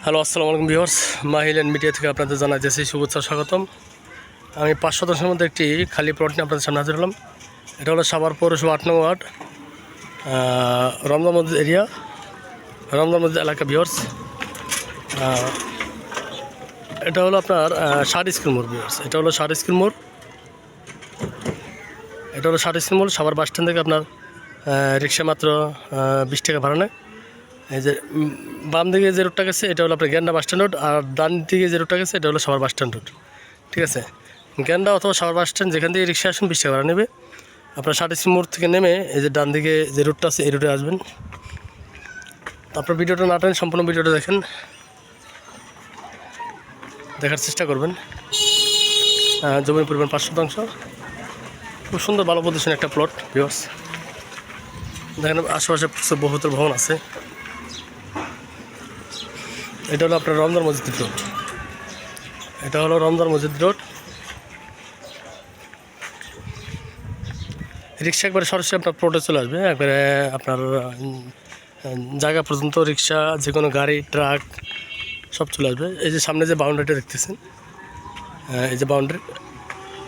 Hello, আসসালামু আলাইকুম viewers. মাহিল and media থেকে আপনাদের জানাচ্ছি শুভেচ্ছা স্বাগতম। আমি 5 শতাংশের মধ্যে একটি খালি প্লট নিয়ে আপনাদের সামনে হাজির হলাম। এটা হলো সাভার পৌরসভা 8 নং ওয়ার্ড, রমজান মসজিদ এরিয়া, রমজান মসজিদ এলাকা ভিউয়ার্স। এটা হলো আপনার ষাট স্কুল মোড় ভিউয়ার্স। এটা হলো ষাট স্কুল মোড়, সাভার বাস স্ট্যান্ড থেকে আপনার রিক্সা মাত্র 20 টাকা ভাড়া নেয়। এই যে বাম দিকে যে রোডটা গেছে এটা হলো আপনার গ্যান্ডা বাস স্ট্যান্ড রোড, আর ডান দিকে যে রোডটা গেছে এটা হলো সাভার বাস স্ট্যান্ড রোড। ঠিক আছে, গ্যান্ডা অথবা সাভার বাস স্ট্যান্ড যেখান থেকে রিক্সা আসুন 20 টাকা ভাড়া নেবে। আপনার ষাট স্কুল মোড় থেকে নেমে এই যে ডান দিকে যে রোডটা আছে এই রোডে আসবেন। আপনার ভিডিওটা না টানেন, সম্পূর্ণ ভিডিওটা দেখেন, দেখার চেষ্টা করবেন। জমির পরিমাণ 5 শতাংশ, খুব সুন্দর ভালো পজিশন একটা প্লট ভিউয়ার্স। দেখেন আশেপাশে বহুতল ভবন আছে। এটা হলো আপনার রমজান মসজিদ রোড, এটা হলো রমজান মসজিদ রোড। রিক্সা একবারে সরাসরি আপনার প্লটে চলে আসবে, একবারে আপনার জায়গা পর্যন্ত রিক্সা, যে কোনো গাড়ি, ট্রাক সব চলে আসবে। এই যে সামনে যে বাউন্ডারিটা দেখতেছেন, এই যে বাউন্ডারি,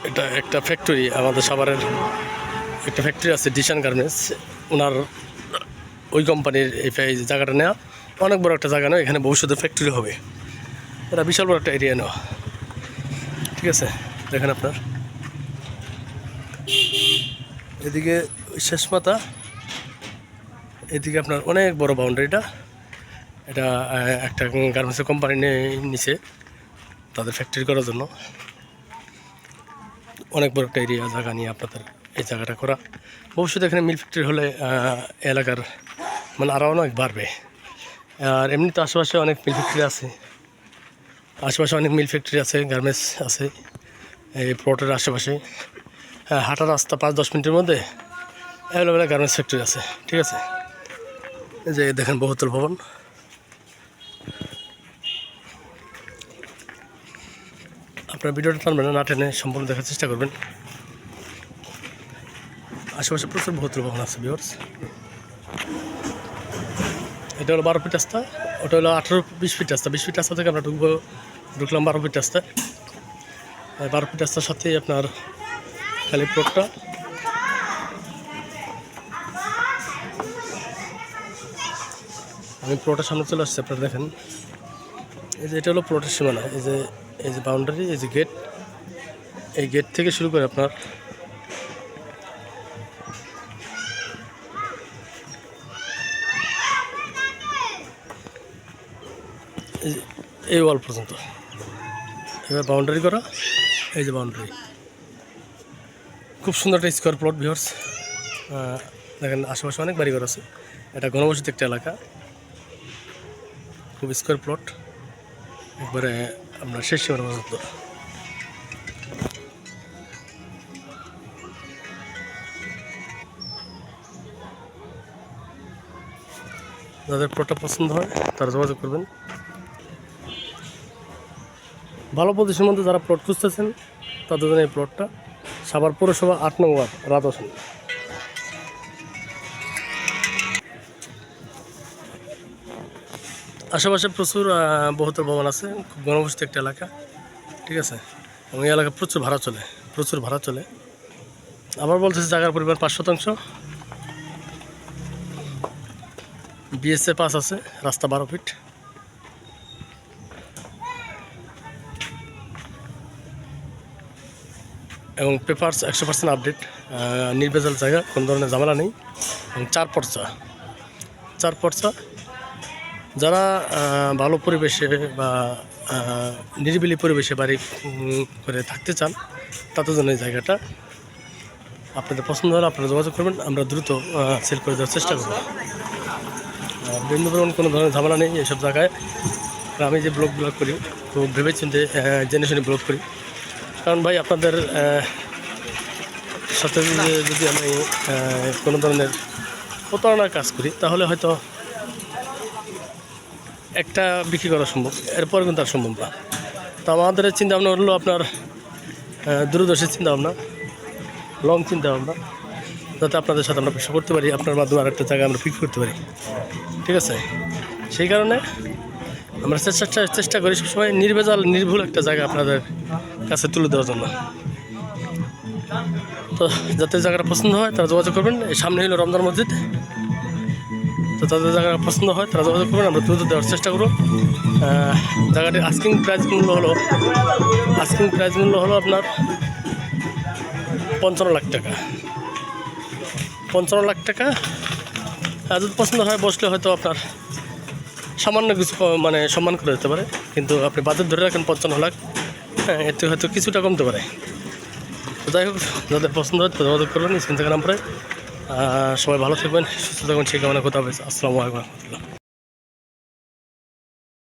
এটা একটা ফ্যাক্টরি, আমাদের সাভারের একটা ফ্যাক্টরি আছে ডিশান গার্মেন্টস, ওনার ওই কোম্পানির এই জায়গাটা নেওয়া। অনেক বড় একটা জায়গা নয়, এখানে ভবিষ্যতে ফ্যাক্টরি হবে। এটা বিশাল বড় একটা এরিয়া নেওয়া। ঠিক আছে, দেখেন আপনার এদিকে শেষ মাথা, এদিকে আপনার অনেক বড় বাউন্ডারিটা। এটা একটা গার্মেন্টসের কোম্পানি নিচে তাদের ফ্যাক্টরি করার জন্য। অনেক বড় একটা এরিয়া জায়গা নিয়ে আপনাদের এই জায়গাটা করা। ভবিষ্যতে এখানে মিল ফ্যাক্টরি হলে এলাকার মানে আরও অনেক বাড়বে। আর এমনি তো আশেপাশে অনেক মিল ফ্যাক্টরি আছে, গার্মেন্টস আছে এই প্লটের আশেপাশে। হাঁটার রাস্তা 5-10 মিনিটের মধ্যে অ্যাভেলেবেল গার্মেন্টস ফ্যাক্টরি আছে। ঠিক আছে, এই যে দেখেন বহুতল ভবন। আপনার ভিডিওটা টানবেন না, টেনে সম্পূর্ণ দেখার চেষ্টা করবেন। আশেপাশে প্রচুর বহুতল ভবন আছে ভিউয়ার্স। এটা হলো 12 ফিট রাস্তা, ওটা হলো 18-20 ফিট রাস্তা। 20 ফিট রাস্তা থেকে আমরা ঢুকলাম 12 ফিট রাস্তায়। 12 ফিট রাস্তার সাথেই আপনার খালি প্লটটা। আমি প্লটের সামনে চলে আসছি, আপনারা দেখেন এই যে এটা হলো প্লটের সীমানা। এই যে বাউন্ডারি, এই যে গেট, এই গেট থেকে শুরু করে আপনার এই ওয়াল পর্যন্ত এবার বাউন্ডারি করা। এই যে বাউন্ডারি, খুব সুন্দর একটা স্কোয়ার প্লট ভিউয়ার্স। দেখেন আশেপাশে অনেক বাড়িঘর আছে, এটা ঘনবসতি একটা এলাকা, খুব স্কোয়ার প্লট, একবারে আপনার শেষ সীমানা পর্যন্ত। যাদের প্লটটা পছন্দ হয় তারা যোগাযোগ করবেন। ভালো পজিশনের মধ্যে যারা প্লট খুঁজতেছেন তাদের জন্য এই প্লটটা। সাভার পৌরসভা 8 নং ওয়ার্ড, রাধাসন। আশেপাশে প্রচুর বহুতল ভবন আছে, খুব ঘনবসতি একটা এলাকা। ঠিক আছে, এবং এই এলাকা প্রচুর ভাড়া চলে। আবার বলতেছি জায়গার পরিমাণ 5 শতাংশ, বিএসএ পাস আছে, রাস্তা 12 ফিট। এবং পেপারস 100% আপডেট, নির্ভেজাল জায়গা, কোনো ধরনের ঝামেলা নেই। এবং 4 পর্চা। যারা ভালো পরিবেশে বা নিরিবিলি পরিবেশে বাড়ি করে থাকতে চান তাদের জন্য এই জায়গাটা। আপনাদের পছন্দ হলে আপনারা যোগাযোগ করবেন, আমরা দ্রুত সেল করে দেওয়ার চেষ্টা করব। বিভিন্ন কোনো ধরনের ঝামেলা নেই এইসব জায়গায়। আমি যে ব্লগগুলো করি তো ভেবেচিন্তে জেনে শুনে ব্লগ করি, কারণ ভাই আপনাদের সাথে যদি আমি কোনো ধরনের প্রতারণার কাজ করি তাহলে হয়তো একটা বিক্রি করা সম্ভব, এরপর কিন্তু আর সম্ভব না। তো আমাদের চিন্তাভাবনা হলো আপনার দূরদর্শী চিন্তাভাবনা, লং চিন্তাভাবনা, যাতে আপনাদের সাথে আমরা ব্যবসা করতে পারি, আপনার মাধ্যমে আরেকটা জায়গায় আমরা বিক্রি করতে পারি। ঠিক আছে, সেই কারণে আমরা চেষ্টা করি সবসময় নির্ভেজাল নির্ভুল একটা জায়গা আপনাদের কাছে তুলে দেওয়ার জন্য। তো যাতে জায়গাটা পছন্দ হয় তারা যোগাযোগ করবেন। এই সামনে হলো রমজান মসজিদ, তো তাদের জায়গা পছন্দ হয় তারা যোগাযোগ করবেন, আমরা তুলে দেওয়ার চেষ্টা করব। জায়গাটির আস্কিং প্রাইস মূল্য হলো আপনার 55 লাখ টাকা। 55 লাখ টাকা। যদি পছন্দ হয় বসলে হয়তো আপনার সামান্য কিছু মানে সম্মান করে দিতে পারে, কিন্তু আপনি বাজেট ধরে রাখেন 55 লাখ, হ্যাঁ এতে হয়তো কিছুটা কমতে পারে। তো যাই হোক, যাদের পছন্দ হয় তো যোগাযোগ করবেন স্ক্রিন থেকে নাম্বারে। সবাই ভালো থাকবেন, সুস্থ থাকবেন, সেই কামনা কথা হবে। আসসালামু আলাইকুম রহমতুল্লাহ।